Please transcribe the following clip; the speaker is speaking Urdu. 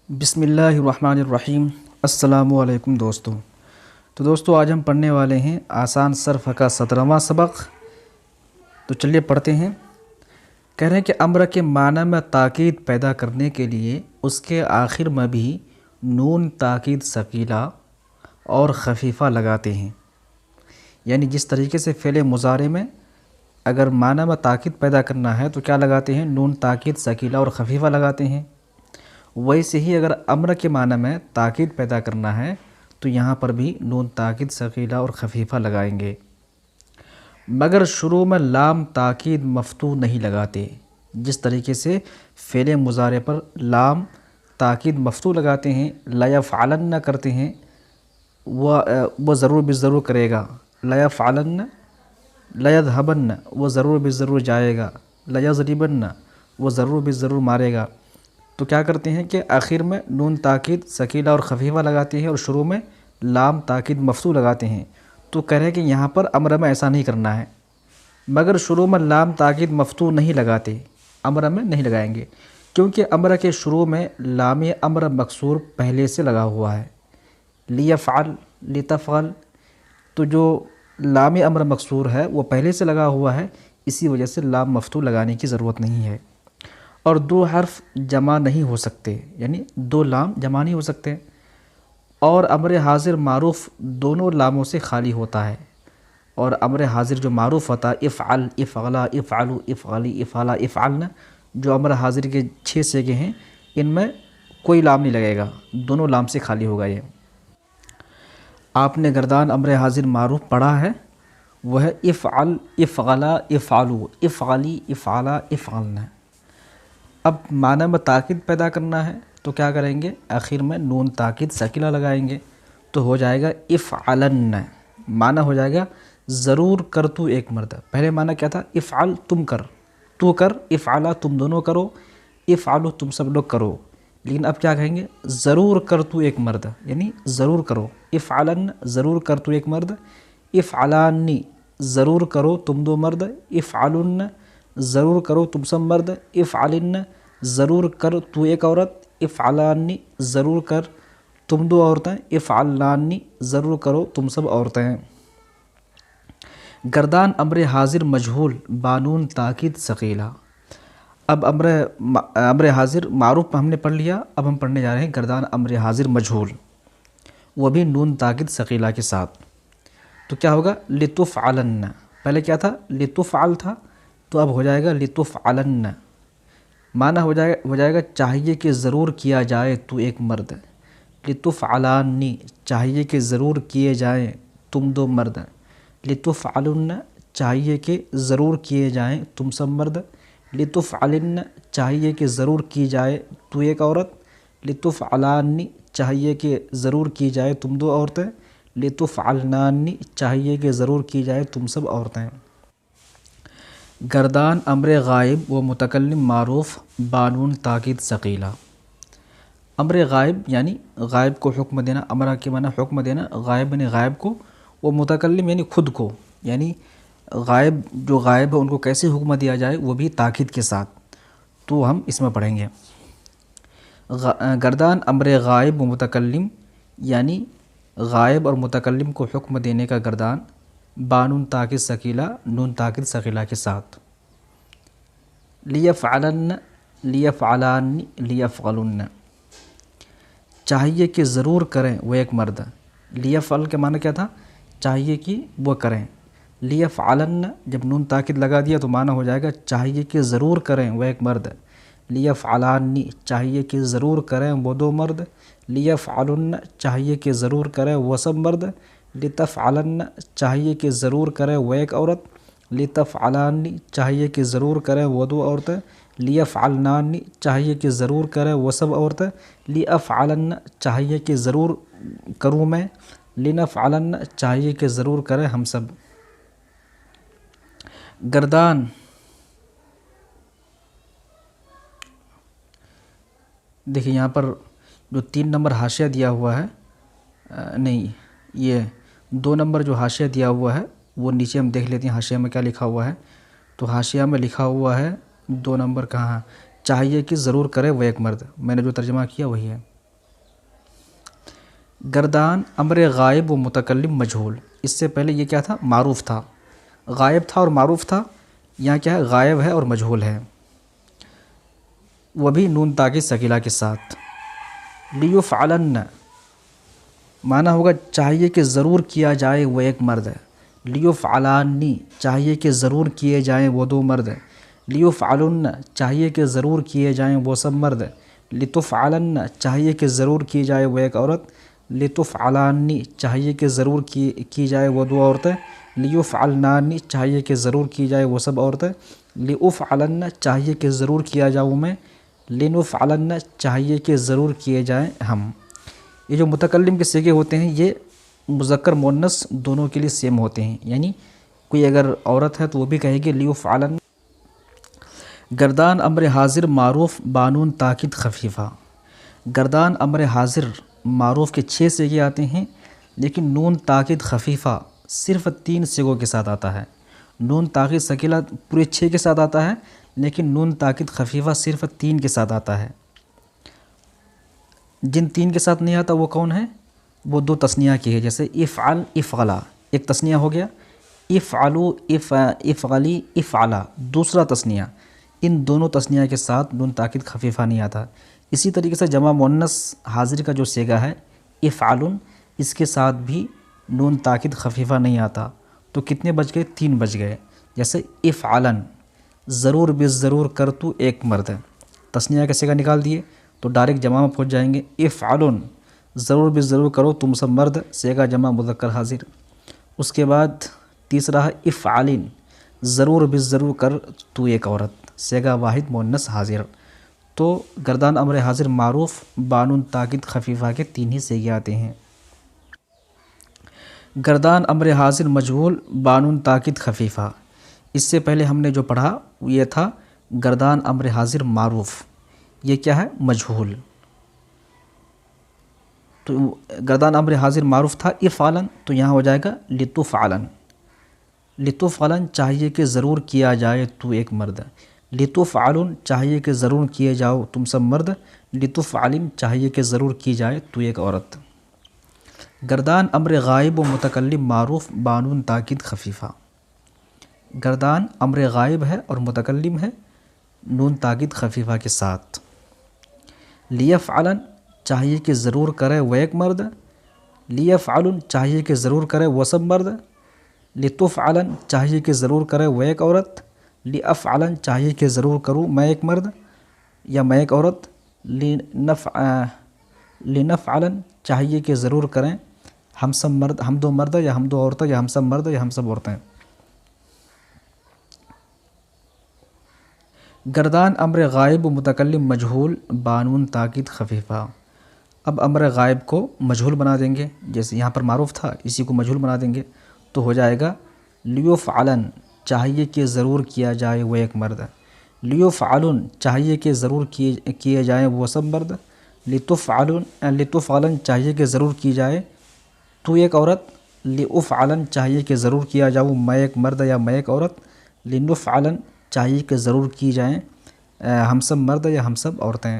بسم اللہ الرحمن الرحیم۔ السلام علیکم دوستوں۔ تو دوستوں آج ہم پڑھنے والے ہیں آسان صرف کا 17واں سبق۔ تو چلیے پڑھتے ہیں۔ کہہ رہے ہیں کہ امر کے معنی میں تاکید پیدا کرنے کے لیے اس کے آخر میں بھی نون تاکید ثقیلہ اور خفیفہ لگاتے ہیں۔ یعنی جس طریقے سے فعل مضارع میں اگر معنی میں تاکید پیدا کرنا ہے تو کیا لگاتے ہیں؟ نون تاکید ثقیلہ اور خفیفہ لگاتے ہیں۔ ویسے ہی اگر امر کے معنی میں تاکید پیدا کرنا ہے تو یہاں پر بھی نون تاکید ثقیلہ اور خفیفہ لگائیں گے، مگر شروع میں لام تاکید مفتوح نہیں لگاتے۔ جس طریقے سے فعل مضارع پر لام تاکید مفتوح لگاتے ہیں، لیفعلن کرتے ہیں، وہ ضرور بالضرور کرے گا، لیفعلن، لیذهبن وہ ضرور بالضرور جائے گا، لیضربن وہ ضرور بالضرور مارے گا۔ تو کیا کرتے ہیں کہ آخر میں نون تاکید ثقیلہ اور خفیفہ لگاتے ہیں اور شروع میں لام تاکید مفتوح لگاتے ہیں۔ تو کہہ رہے ہیں کہ یہاں پر امر میں ایسا نہیں کرنا ہے، مگر شروع میں لام تاکید مفتوح نہیں لگاتے، امر میں نہیں لگائیں گے، کیونکہ امر کے شروع میں لام امر مکسور پہلے سے لگا ہوا ہے، لیفعل، لتفعل، تو جو لام امر مکسور ہے وہ پہلے سے لگا ہوا ہے، اسی وجہ سے لام مفتوح لگانے کی ضرورت نہیں ہے۔ اور دو حرف جمع نہیں ہو سکتے، یعنی دو لام جمع نہیں ہو سکتے، اور امر حاضر معروف دونوں لاموں سے خالی ہوتا ہے۔ اور امر حاضر جو معروف ہوتا ہے افعل، افعلا، افعلوا، افعلی، افعلا، افعلن، جو امر حاضر کے 6 صیغے ہیں ان میں کوئی لام نہیں لگے گا، دونوں لام سے خالی ہوگا۔ یہ آپ نے گردان امر حاضر معروف پڑھا ہے، وہ ہے افعل، افعلا، افعلوا، افعلی، افعلا، افعلن۔ اب معنی میں تاکید پیدا کرنا ہے تو کیا کریں گے؟ آخر میں نون تاکید ثقیلہ لگائیں گے، تو ہو جائے گا افعلن، معنی ہو جائے گا ضرور کر تو ایک مرد۔ پہلے معنی کیا تھا؟ افعل تم کر، تو کر، افعلا تم دونوں کرو، افعلوا تم سب لوگ کرو، لیکن اب کیا کہیں گے؟ ضرور کر تو ایک مرد، یعنی ضرور کرو، افعلن ضرور کر تو ایک مرد، افعلانی ضرور کرو تم دو مرد، افعلن ضرور کرو تم سب مرد، افعلن ضرور کر تو ایک عورت، افعلانی ضرور کر تم دو عورتیں، افعلانی ضرور کرو تم سب عورتیں۔ گردان امر حاضر مجہول بانون تاکید ثقیلہ۔ اب امر حاضر معروف ہم نے پڑھ لیا، اب ہم پڑھنے جا رہے ہیں گردان امر حاضر مجہول، وہ بھی نون تاکید ثقیلہ کے ساتھ۔ تو کیا ہوگا؟ لتفعلن، پہلے کیا تھا؟ لتفعل تھا، تو اب ہو جائے گا لتفعلن، معنی ہو جائے گا چاہیے کہ ضرور کیا جائے تو ایک مرد، لتفعلانی چاہیے کہ ضرور کیے جائیں تم دو مرد، لتفعلن چاہیے کہ ضرور کیے جائیں تم سب مرد، لتفعلن چاہیے کہ ضرور کی جائے تو ایک عورت، لتفعلانی چاہیے کہ ضرور کی جائے تم دو عورتیں، لتفعلنانی چاہیے کہ ضرور کی جائے تم سب عورتیں۔ گردان امر غائب و متکلم معروف بانون تاکید ثقیلہ۔ امر غائب یعنی غائب کو حکم دینا، امر کے معنی حکم دینا، غائب یعنی غائب کو، وہ متکلم یعنی خود کو، یعنی غائب جو غائب ہے ان کو کیسے حکم دیا جائے، وہ بھی تاکید کے ساتھ، تو ہم اس میں پڑھیں گے۔ گردان امر غائب و متکلم یعنی غائب اور متکلم کو حکم دینے کا گردان بانون تاکید ثقیلہ، نون تاکید ثقیلہ کے ساتھ۔ لیفعلن، لیفعلانی، لیفعلن چاہیے کہ ضرور کریں وہ ایک مرد، لیفعل کے معنی کیا تھا؟ چاہیے کہ وہ کریں، لیفعلن جب نون تاکید لگا دیا تو معنی ہو جائے گا چاہیے کہ ضرور کریں وہ ایک مرد، لیفعلانی چاہیے کہ ضرور کریں وہ دو مرد، لیفعلن چاہیے کہ ضرور کریں وہ سب مرد، لتفعلن چاہیے کہ ضرور کریں وہ ایک عورت، لتفعلانی چاہیے کہ ضرور کریں وہ دو عورتیں، لیفعلنانی چاہیے کہ ضرور کریں وہ سب عورتیں، لیفعلن چاہیے کہ ضرور کروں میں، لنفعلن چاہیے کہ ضرور کریں ہم سب۔ گردان دیکھیں یہاں پر جو 3 نمبر حاشیہ دیا ہوا ہے، نہیں یہ 2 نمبر جو حاشیہ دیا ہوا ہے وہ نیچے ہم دیکھ لیتے ہیں حاشیہ میں کیا لکھا ہوا ہے۔ تو حاشیہ میں لکھا ہوا ہے 2 نمبر کہاں؟ چاہیے کہ ضرور کرے وہ ایک مرد، میں نے جو ترجمہ کیا وہی ہے۔ گردان امر غائب و متکلم مجہول، اس سے پہلے یہ کیا تھا؟ معروف تھا، غائب تھا اور معروف تھا، یہاں کیا ہے؟ غائب ہے اور مجہول ہے، وہ بھی نون تاکید ثقیلہ کے ساتھ۔ لیفعلن معنی ہوگا چاہیے کہ ضرور کیا جائے وہ ایک مرد ہے، لیفعلانی چاہیے کہ ضرور کیے جائیں وہ دو مرد ہیں، لیفعلن چاہیے کہ ضرور کیے جائیں وہ سب مرد ہیں، لتفعلن چاہیے کہ ضرور کی جائے وہ ایک عورت، لتفعلانی چاہیے کہ ضرور کی جائے وہ دو عورتیں، لیفعلنانی چاہیے کہ ضرور کی جائے وہ سب عورتیں، لافعلن چاہیے کہ ضرور کیا جاؤں میں، لنفعلن چاہیے کہ ضرور کیے جائیں ہم۔ یہ جو متکلم کے صیغے ہوتے ہیں یہ مذکر مؤنث دونوں کے لیے سیم ہوتے ہیں، یعنی کوئی اگر عورت ہے تو وہ بھی کہے گی لیفعلن۔ گردان امر حاضر معروف بانون تاکید خفیفہ، گردان امر حاضر معروف کے 6 صیغے آتے ہیں، لیکن نون تاکید خفیفہ صرف 3 صیغوں کے ساتھ آتا ہے۔ نون تاکید ثقیلہ پورے 6 کے ساتھ آتا ہے، لیکن نون تاکید خفیفہ صرف 3 کے ساتھ آتا ہے۔ جن 3 کے ساتھ نہیں آتا وہ کون ہے؟ وہ 2 تثنیہ کی ہے، جیسے افعل افعلا ایک تثنیہ ہو گیا، افعلو افعلی افعلا دوسرا تثنیہ، ان دونوں تثنیہ کے ساتھ نون تاکید خفیفہ نہیں آتا۔ اسی طریقے سے جمع مؤنث حاضر کا جو صیغہ ہے افعلن، اس کے ساتھ بھی نون تاکید خفیفہ نہیں آتا، تو کتنے بچ گئے؟ 3 بچ گئے۔ جیسے افعلن ضرور بالضرور کر تو ایک مرد ہے، تثنیہ کا صیغہ نکال دیے تو ڈائریکٹ جمع میں پہنچ جائیں گے، افعلن ضرور بالضرور کرو تم سب مرد، صیغہ جمع مذکر حاضر۔ اس کے بعد تیسرا ہے افعلن ضرور بالضرور کر تو ایک عورت، صیغہ واحد مؤنث حاضر۔ تو گردان امر حاضر معروف بانون تاکید خفیفہ کے 3 ہی صیغے آتے ہیں۔ گردان امر حاضر مجہول بانون تاکید خفیفہ، اس سے پہلے ہم نے جو پڑھا یہ تھا گردان امر حاضر معروف، یہ کیا ہے؟ مجہول۔ تو گردان امر حاضر معروف تھا افعلن، تو یہاں ہو جائے گا لتفعلن، لتفعلن چاہیے کہ ضرور کیا جائے تو ایک مرد، لتفعلن چاہیے کہ ضرور کیے جاؤ تم سب مرد، لتفعلن چاہیے کہ ضرور کی جائے تو ایک عورت۔ گردان امر غائب و متکلم معروف بانون تاکید خفیفہ، گردان امر غائب ہے اور متکلم ہے نون تاکید خفیفہ کے ساتھ۔ لیفعلن چاہیے کہ ضرور کرے وہ ایک مرد، لیفعلن چاہیے کہ ضرور کرے وہ سب مرد، لتفعلن چاہیے کہ ضرور کرے وہ ایک عورت، لافعلن چاہیے کہ ضرور کروں میں ایک مرد یا میں ایک عورت، لنفعلن چاہیے کہ ضرور کریں ہم سب مرد، ہم 2 مرد یا ہم 2 عورتیں یا ہم سب مرد یا ہم سب عورتیں۔ گردان امر غائب و متکلم مجہول بانون تاکید خفیفہ، اب امر غائب کو مجہول بنا دیں گے، جیسے یہاں پر معروف تھا اسی کو مجہول بنا دیں گے، تو ہو جائے گا لیفعلن چاہیے کہ ضرور کیا جائے وہ ایک مرد، لیفعلن چاہیے کہ ضرور کیے جائیں وہ سب مرد، لتفعلن چاہیے کہ ضرور کی جائے تو ایک عورت، لافعلن چاہیے کہ ضرور کیا جاؤں میں ایک مرد یا میں ایک عورت، لنفعلن چاہیے کہ ضرور کی جائیں ہم سب مرد یا ہم سب عورتیں۔